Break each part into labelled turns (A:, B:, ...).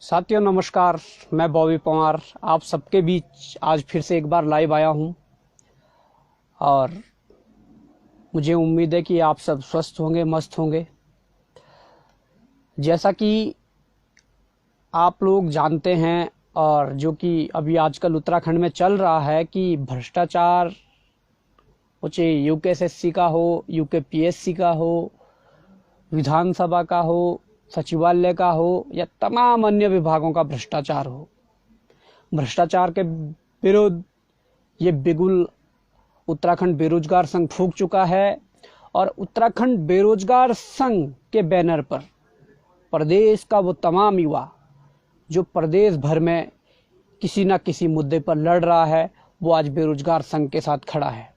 A: साथियों नमस्कार। मैं बॉबी पवार आप सबके बीच आज फिर से एक बार लाइव आया हूं और मुझे उम्मीद है कि आप सब स्वस्थ होंगे, मस्त होंगे। जैसा कि आप लोग जानते हैं और जो कि अभी आजकल उत्तराखंड में चल रहा है कि भ्रष्टाचार, चाहे यूकेएसएससी का हो, यूकेपीएससी का हो, विधानसभा का हो, सचिवालय का हो या तमाम अन्य विभागों का भ्रष्टाचार हो, भ्रष्टाचार के विरुद्ध ये बिगुल उत्तराखंड बेरोजगार संघ फूंक चुका है। और उत्तराखंड बेरोजगार संघ के बैनर पर प्रदेश का वो तमाम युवा जो प्रदेश भर में किसी न किसी मुद्दे पर लड़ रहा है, वो आज बेरोजगार संघ के साथ खड़ा है।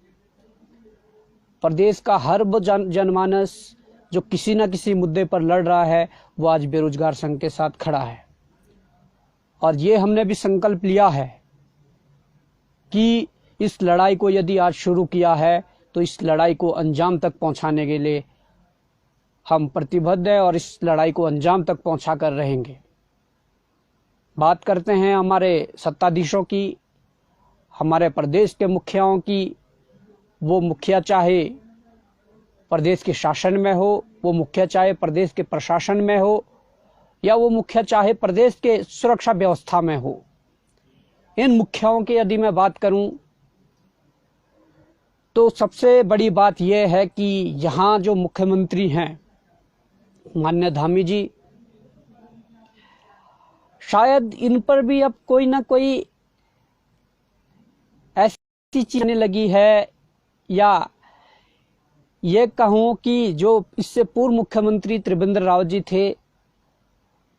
A: प्रदेश का हर वो जनमानस जो किसी न किसी मुद्दे पर लड़ रहा है, वो आज बेरोजगार संघ के साथ खड़ा है। और ये हमने भी संकल्प लिया है कि इस लड़ाई को यदि आज शुरू किया है तो इस लड़ाई को अंजाम तक पहुंचाने के लिए हम प्रतिबद्ध हैं और इस लड़ाई को अंजाम तक पहुंचा कर रहेंगे। बात करते हैं हमारे सत्ताधीशों की, हमारे प्रदेश के मुखियाओं की। वो मुखिया चाहे प्रदेश के शासन में हो, वो मुखिया चाहे प्रदेश के प्रशासन में हो, या वो मुखिया चाहे प्रदेश के सुरक्षा व्यवस्था में हो। इन मुखियाओं की यदि मैं बात करूं तो सबसे बड़ी बात यह है कि यहाँ जो मुख्यमंत्री हैं माननीय धामी जी, शायद इन पर भी अब कोई ना कोई ऐसी चीज आने लगी है, या ये कहूं कि जो इससे पूर्व मुख्यमंत्री त्रिवेंद्र रावत जी थे,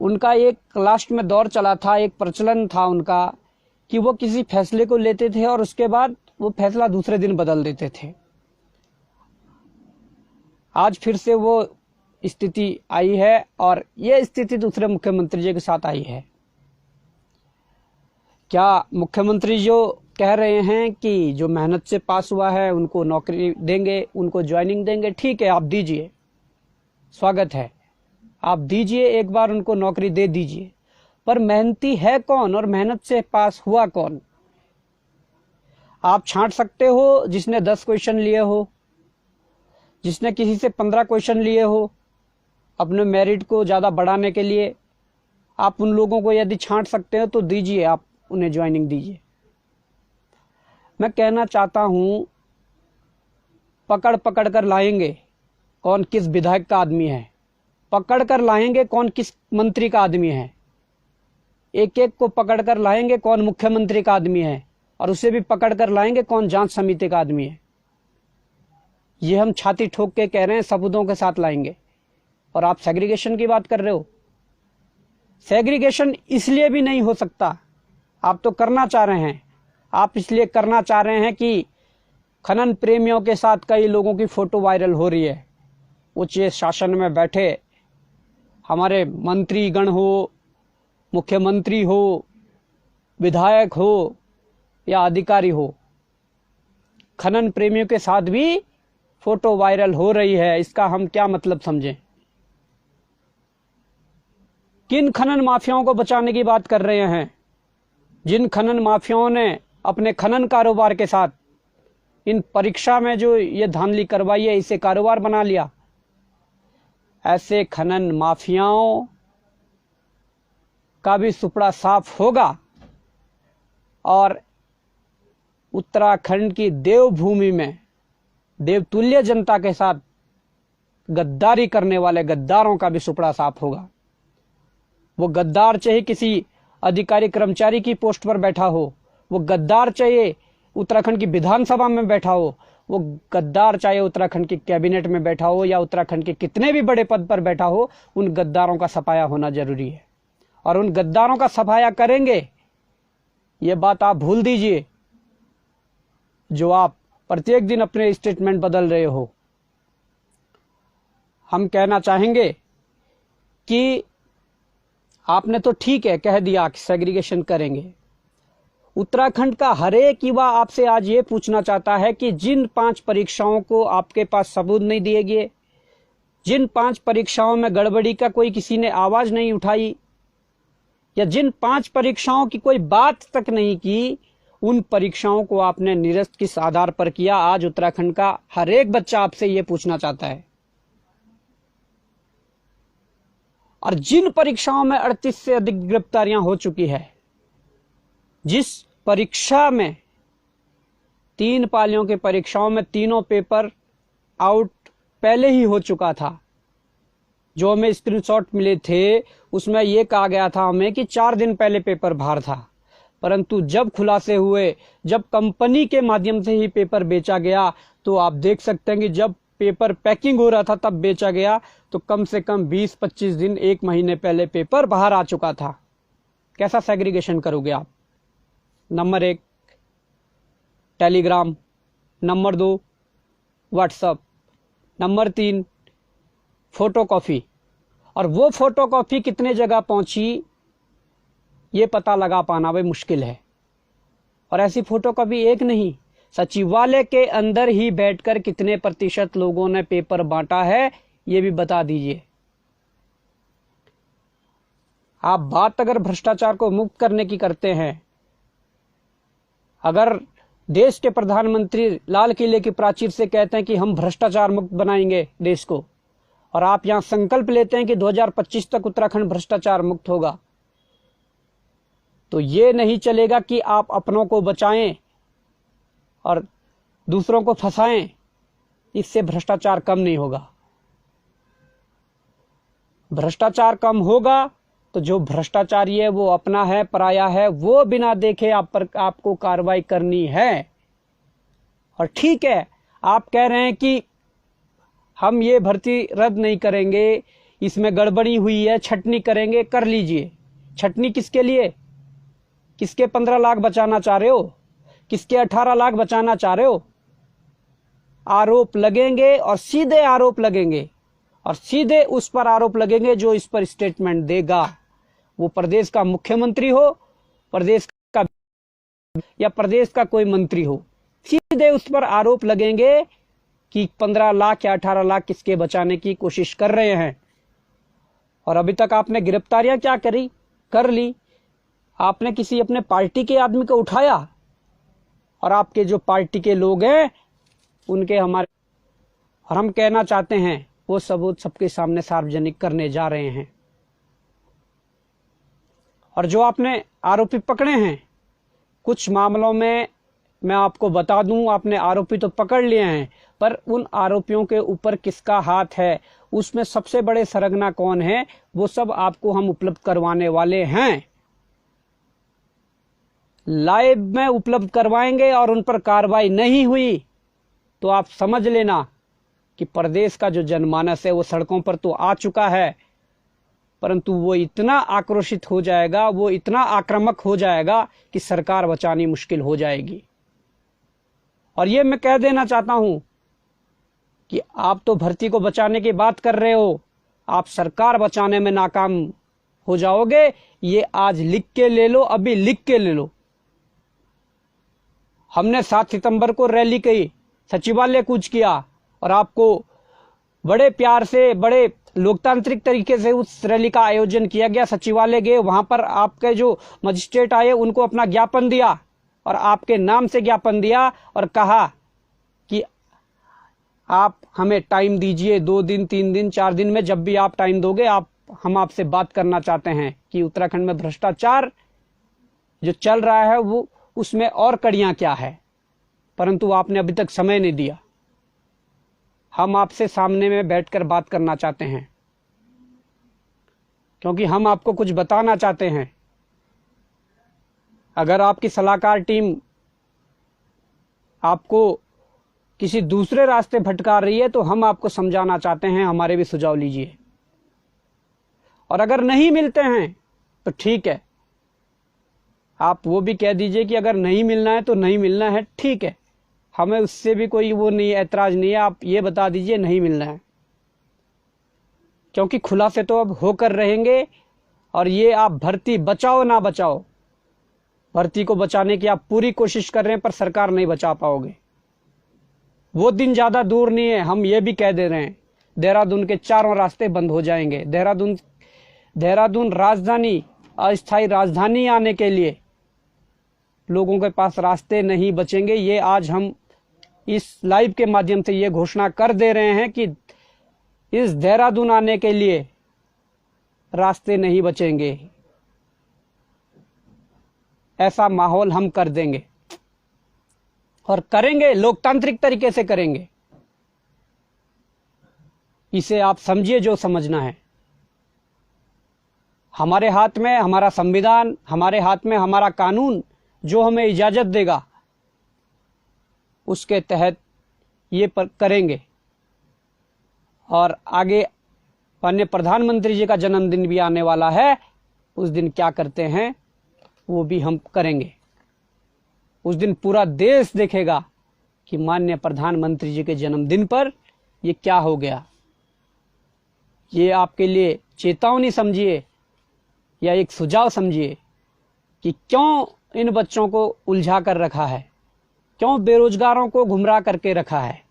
A: उनका एक लास्ट में दौर चला था, एक प्रचलन था उनका कि वो किसी फैसले को लेते थे और उसके बाद वो फैसला दूसरे दिन बदल देते थे। आज फिर से वो स्थिति आई है और ये स्थिति दूसरे मुख्यमंत्री जी के साथ आई है। क्या मुख्यमंत्री जो कह रहे हैं कि जो मेहनत से पास हुआ है उनको नौकरी देंगे, उनको ज्वाइनिंग देंगे, ठीक है, आप दीजिए, स्वागत है, आप दीजिए, एक बार उनको नौकरी दे दीजिए। पर मेहनती है कौन और मेहनत से पास हुआ कौन? आप छांट सकते हो जिसने 10 क्वेश्चन लिए हो, जिसने किसी से 15 क्वेश्चन लिए हो, अपने मेरिट को ज्यादा बढ़ाने के लिए आप उन लोगों को यदि छांट सकते हो तो दीजिए, आप उन्हें ज्वाइनिंग दीजिए। मैं कहना चाहता हूं, पकड़ पकड़ कर लाएंगे कौन किस विधायक का आदमी है, पकड़ कर लाएंगे कौन किस मंत्री का आदमी है, एक एक को पकड़ कर लाएंगे कौन मुख्यमंत्री का आदमी है, और उसे भी पकड़ कर लाएंगे कौन जांच समिति का आदमी है। ये हम छाती ठोक के कह रहे हैं, सबूतों के साथ लाएंगे। और आप सेग्रीगेशन की बात कर रहे हो, सेग्रीगेशन इसलिए भी नहीं हो सकता, आप तो करना चाह रहे हैं, आप इसलिए करना चाह रहे हैं कि खनन प्रेमियों के साथ कई लोगों की फोटो वायरल हो रही है। उच्च शासन में बैठे हमारे मंत्रीगण हो, मुख्यमंत्री हो, विधायक हो या अधिकारी हो, खनन प्रेमियों के साथ भी फोटो वायरल हो रही है। इसका हम क्या मतलब समझें? किन खनन माफियाओं को बचाने की बात कर रहे हैं? जिन खनन माफियाओं ने अपने खनन कारोबार के साथ इन परीक्षा में जो ये धांधली करवाई है, इसे कारोबार बना लिया। ऐसे खनन माफियाओं का भी सुपड़ा साफ होगा और उत्तराखंड की देवभूमि में देवतुल्य जनता के साथ गद्दारी करने वाले गद्दारों का भी सुपड़ा साफ होगा। वो गद्दार चाहे किसी अधिकारी कर्मचारी की पोस्ट पर बैठा हो, वो गद्दार चाहे उत्तराखंड की विधानसभा में बैठा हो, वो गद्दार चाहे उत्तराखंड की कैबिनेट में बैठा हो या उत्तराखंड के कितने भी बड़े पद पर बैठा हो, उन गद्दारों का सफाया होना जरूरी है। और उन गद्दारों का सफाया करेंगे, ये बात आप भूल दीजिए जो आप प्रत्येक दिन अपने स्टेटमेंट बदल रहे हो। हम कहना चाहेंगे कि आपने तो ठीक है कह दिया कि सेग्रीगेशन करेंगे। उत्तराखंड का हर एक युवा आपसे आज ये पूछना चाहता है कि जिन 5 परीक्षाओं को आपके पास सबूत नहीं दिए गए, जिन 5 परीक्षाओं में गड़बड़ी का कोई किसी ने आवाज नहीं उठाई, या जिन 5 परीक्षाओं की कोई बात तक नहीं की, उन परीक्षाओं को आपने निरस्त किस आधार पर किया? आज उत्तराखंड का हर एक बच्चा आपसे यह पूछना चाहता है। और जिन परीक्षाओं में 38 से अधिक गिरफ्तारियां हो चुकी है, जिस परीक्षा में 3 पालियों की परीक्षाओं में तीनों पेपर आउट पहले ही हो चुका था, जो हमें स्क्रीनशॉट मिले थे उसमें यह कहा गया था हमें कि 4 दिन पहले पेपर बाहर था, परंतु जब खुलासे हुए, जब कंपनी के माध्यम से ही पेपर बेचा गया, तो आप देख सकते हैं कि जब पेपर पैकिंग हो रहा था तब बेचा गया, तो कम से कम 20-25 दिन, 1 महीने पहले पेपर बाहर आ चुका था। कैसा सेग्रीगेशन करोगे आप? Number 1 Telegram, number 2 WhatsApp, number 3 photocopy. और वो फोटोकॉपी कितने जगह पहुंची ये पता लगा पाना भी मुश्किल है। और ऐसी फोटोकॉपी एक नहीं, सचिवालय के अंदर ही बैठकर कितने प्रतिशत लोगों ने पेपर बांटा है ये भी बता दीजिए। आप बात अगर भ्रष्टाचार को मुक्त करने की करते हैं, अगर देश के प्रधानमंत्री लाल किले की प्राचीर से कहते हैं कि हम भ्रष्टाचार मुक्त बनाएंगे देश को, और आप यहां संकल्प लेते हैं कि 2025 तक उत्तराखंड भ्रष्टाचार मुक्त होगा, तो ये नहीं चलेगा कि आप अपनों को बचाएं और दूसरों को फंसाएं। इससे भ्रष्टाचार कम नहीं होगा। भ्रष्टाचार कम होगा तो जो भ्रष्टाचारी है वो अपना है, पराया है, वो बिना देखे आप पर आपको कार्रवाई करनी है। और ठीक है, आप कह रहे हैं कि हम ये भर्ती रद्द नहीं करेंगे, इसमें गड़बड़ी हुई है, छटनी करेंगे, कर लीजिए। छटनी किसके लिए? किसके 15 लाख बचाना चाह रहे हो? किसके 18 लाख बचाना चाह रहे हो? आरोप लगेंगे और सीधे आरोप लगेंगे, और सीधे उस पर आरोप लगेंगे जो इस पर स्टेटमेंट देगा, वो प्रदेश का मुख्यमंत्री हो, प्रदेश का या प्रदेश का कोई मंत्री हो, सीधे उस पर आरोप लगेंगे कि 15 लाख या 18 लाख किसके बचाने की कोशिश कर रहे हैं। और अभी तक आपने गिरफ्तारियां क्या कर ली? आपने किसी अपने पार्टी के आदमी को उठाया, और आपके जो पार्टी के लोग हैं उनके हमारे, और हम कहना चाहते हैं वो सबूत सबके सामने सार्वजनिक करने जा रहे हैं। और जो आपने आरोपी पकड़े हैं, कुछ मामलों में मैं आपको बता दूं, आपने आरोपी तो पकड़ लिए हैं, पर उन आरोपियों के ऊपर किसका हाथ है, उसमें सबसे बड़े सरगना कौन है, वो सब आपको हम उपलब्ध करवाने वाले हैं। लाइव में उपलब्ध करवाएंगे, और उन पर कार्रवाई नहीं हुई तो आप समझ लेना कि प्रदेश का जो जनमानस है वो सड़कों पर तो आ चुका है, परंतु वो इतना आक्रोशित हो जाएगा, वो इतना आक्रामक हो जाएगा कि सरकार बचानी मुश्किल हो जाएगी। और ये मैं कह देना चाहता हूं कि आप तो भर्ती को बचाने की बात कर रहे हो, आप सरकार बचाने में नाकाम हो जाओगे। ये आज लिख के ले लो, अभी लिख के ले लो। हमने 7 सितंबर को रैली की, सचिवालय कूच किया, और आपको बड़े प्यार से, बड़े लोकतांत्रिक तरीके से उस रैली का आयोजन किया गया। सचिवालय गए, वहां पर आपके जो मजिस्ट्रेट आए उनको अपना ज्ञापन दिया, और आपके नाम से ज्ञापन दिया, और कहा कि आप हमें टाइम दीजिए, 2 दिन, 3 दिन, 4 दिन में जब भी आप टाइम दोगे, हम आपसे बात करना चाहते हैं कि उत्तराखंड में भ्रष्टाचार जो चल रहा है वो उसमें और कड़ियां क्या है। परंतु आपने अभी तक समय नहीं दिया। हम आपसे सामने में बैठकर बात करना चाहते हैं, क्योंकि हम आपको कुछ बताना चाहते हैं। अगर आपकी सलाहकार टीम आपको किसी दूसरे रास्ते भटका रही है तो हम आपको समझाना चाहते हैं, हमारे भी सुझाव लीजिए। और अगर नहीं मिलते हैं तो ठीक है, आप वो भी कह दीजिए कि अगर नहीं मिलना है तो नहीं मिलना है, ठीक है, हमें उससे भी कोई वो नहीं, ऐतराज नहीं है। आप ये बता दीजिए नहीं मिलना है, क्योंकि खुलासे तो अब होकर रहेंगे। और ये आप भर्ती बचाओ ना बचाओ, भर्ती को बचाने की आप पूरी कोशिश कर रहे हैं, पर सरकार नहीं बचा पाओगे। वो दिन ज्यादा दूर नहीं है, हम ये भी कह दे रहे हैं। देहरादून के चारों रास्ते बंद हो जाएंगे। देहरादून राजधानी अस्थायी राजधानी आने के लिए लोगों के पास रास्ते नहीं बचेंगे। ये आज हम इस लाइव के माध्यम से ये घोषणा कर दे रहे हैं कि इस देहरादून आने के लिए रास्ते नहीं बचेंगे। ऐसा माहौल हम कर देंगे और करेंगे, लोकतांत्रिक तरीके से करेंगे। इसे आप समझिए जो समझना है। हमारे हाथ में हमारा संविधान, हमारे हाथ में हमारा कानून जो हमें इजाजत देगा उसके तहत ये करेंगे। और आगे माननीय प्रधानमंत्री जी का जन्मदिन भी आने वाला है, उस दिन क्या करते हैं वो भी हम करेंगे। उस दिन पूरा देश देखेगा कि माननीय प्रधानमंत्री जी के जन्मदिन पर ये क्या हो गया। ये आपके लिए चेतावनी समझिए या एक सुझाव समझिए कि क्यों इन बच्चों को उलझा कर रखा है, क्यों बेरोजगारों को गुमराह करके रखा है।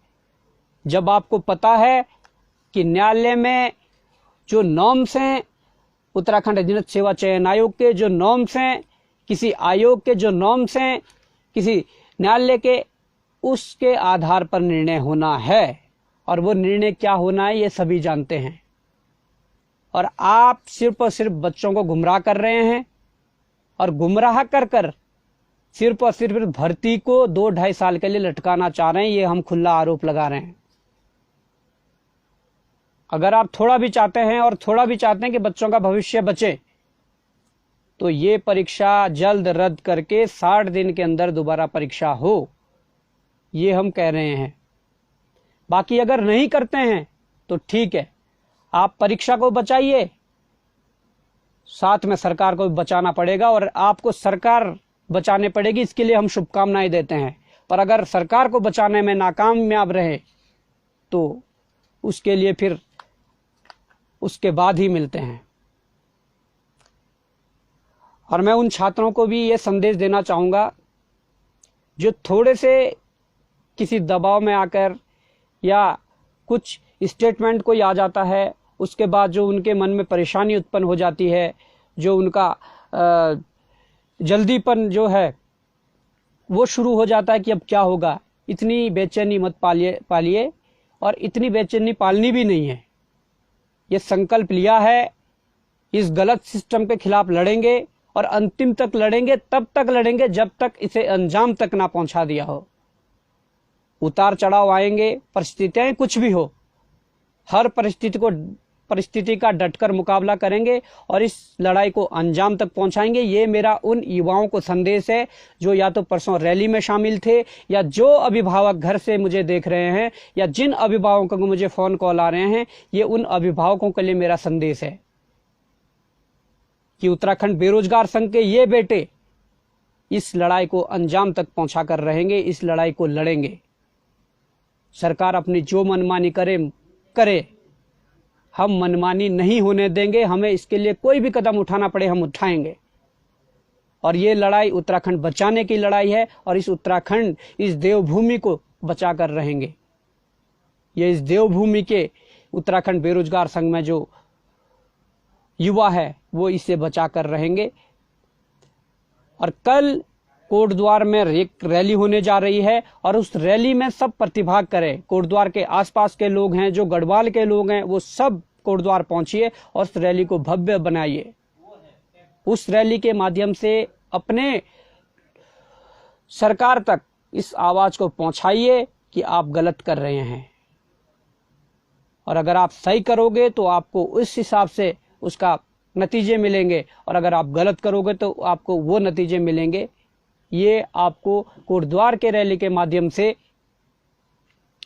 A: जब आपको पता है कि न्यायालय में जो नॉर्म्स हैं, उत्तराखंड अधीनस्थ सेवा चयन आयोग के जो नॉर्म्स हैं, किसी आयोग के जो नॉर्म्स हैं, किसी न्यायालय के, उसके आधार पर निर्णय होना है। और वो निर्णय क्या होना है ये सभी जानते हैं। और आप सिर्फ और सिर्फ बच्चों को गुमराह कर रहे हैं और गुमराह कर कर सिर्फ और सिर्फ भर्ती को 2-2.5 साल के लिए लटकाना चाह रहे हैं। ये हम खुला आरोप लगा रहे हैं। अगर आप थोड़ा भी चाहते हैं और थोड़ा भी चाहते हैं कि बच्चों का भविष्य बचे, तो ये परीक्षा जल्द रद्द करके 60 दिन के अंदर दोबारा परीक्षा हो, ये हम कह रहे हैं। बाकी अगर नहीं करते हैं तो ठीक है, आप परीक्षा को बचाइए, साथ में सरकार को भी बचाना पड़ेगा और आपको सरकार बचाने पड़ेगी। इसके लिए हम शुभकामनाएं देते हैं। पर अगर सरकार को बचाने में नाकामयाब रहे तो उसके लिए फिर उसके बाद ही मिलते हैं। और मैं उन छात्रों को भी ये संदेश देना चाहूँगा जो थोड़े से किसी दबाव में आकर या कुछ स्टेटमेंट कोई आ जाता है, उसके बाद जो उनके मन में परेशानी उत्पन्न हो जाती है, जो उनका जल्दीपन जो है वो शुरू हो जाता है कि अब क्या होगा। इतनी बेचैनी मत पालिए और इतनी बेचैनी पालनी भी नहीं है। ये संकल्प लिया है, इस गलत सिस्टम के खिलाफ लड़ेंगे और अंतिम तक लड़ेंगे। तब तक लड़ेंगे जब तक इसे अंजाम तक ना पहुंचा दिया हो। उतार चढ़ाव आएंगे, परिस्थितियां कुछ भी हो, हर परिस्थिति का डटकर मुकाबला करेंगे और इस लड़ाई को अंजाम तक पहुंचाएंगे। ये मेरा उन युवाओं को संदेश है जो या तो परसों रैली में शामिल थे, या जो अभिभावक घर से मुझे देख रहे हैं, या जिन अभिभावकों को मुझे फोन कॉल आ रहे हैं। ये उन अभिभावकों के लिए मेरा संदेश है कि उत्तराखंड बेरोजगार संघ के ये बेटे इस लड़ाई को अंजाम तक पहुंचा कर रहेंगे, इस लड़ाई को लड़ेंगे। सरकार अपनी जो मनमानी करे, हम मनमानी नहीं होने देंगे। हमें इसके लिए कोई भी कदम उठाना पड़े हम उठाएंगे। और ये लड़ाई उत्तराखंड बचाने की लड़ाई है और इस उत्तराखंड, इस देवभूमि को बचा कर रहेंगे। ये इस देवभूमि के उत्तराखंड बेरोजगार संघ में जो युवा है वो इसे बचा कर रहेंगे। और कल कोटद्वार में एक रैली होने जा रही है और उस रैली में सब प्रतिभाग करें। कोटद्वार के आसपास के लोग हैं, जो गढ़वाल के लोग हैं, वो सब कोटद्वार पहुंचिए और उस रैली को भव्य बनाइए। उस रैली के माध्यम से अपने सरकार तक इस आवाज को पहुंचाइए कि आप गलत कर रहे हैं। और अगर आप सही करोगे तो आपको उस हिसाब से उसका नतीजे मिलेंगे, और अगर आप गलत करोगे तो आपको वो नतीजे मिलेंगे। ये आपको कोटद्वार के रैली के माध्यम से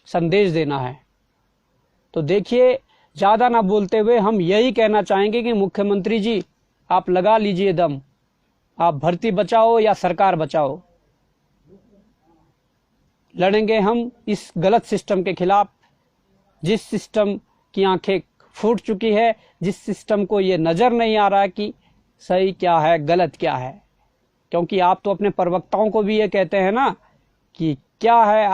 A: संदेश देना है। तो देखिए, ज्यादा ना बोलते हुए हम यही कहना चाहेंगे कि मुख्यमंत्री जी, आप लगा लीजिए दम। आप भर्ती बचाओ या सरकार बचाओ, लड़ेंगे हम इस गलत सिस्टम के खिलाफ, जिस सिस्टम की आंखें फूट चुकी है, जिस सिस्टम को ये नजर नहीं आ रहा कि सही क्या है गलत क्या है। क्योंकि आप तो अपने प्रवक्ताओं को भी ये कहते हैं ना कि क्या है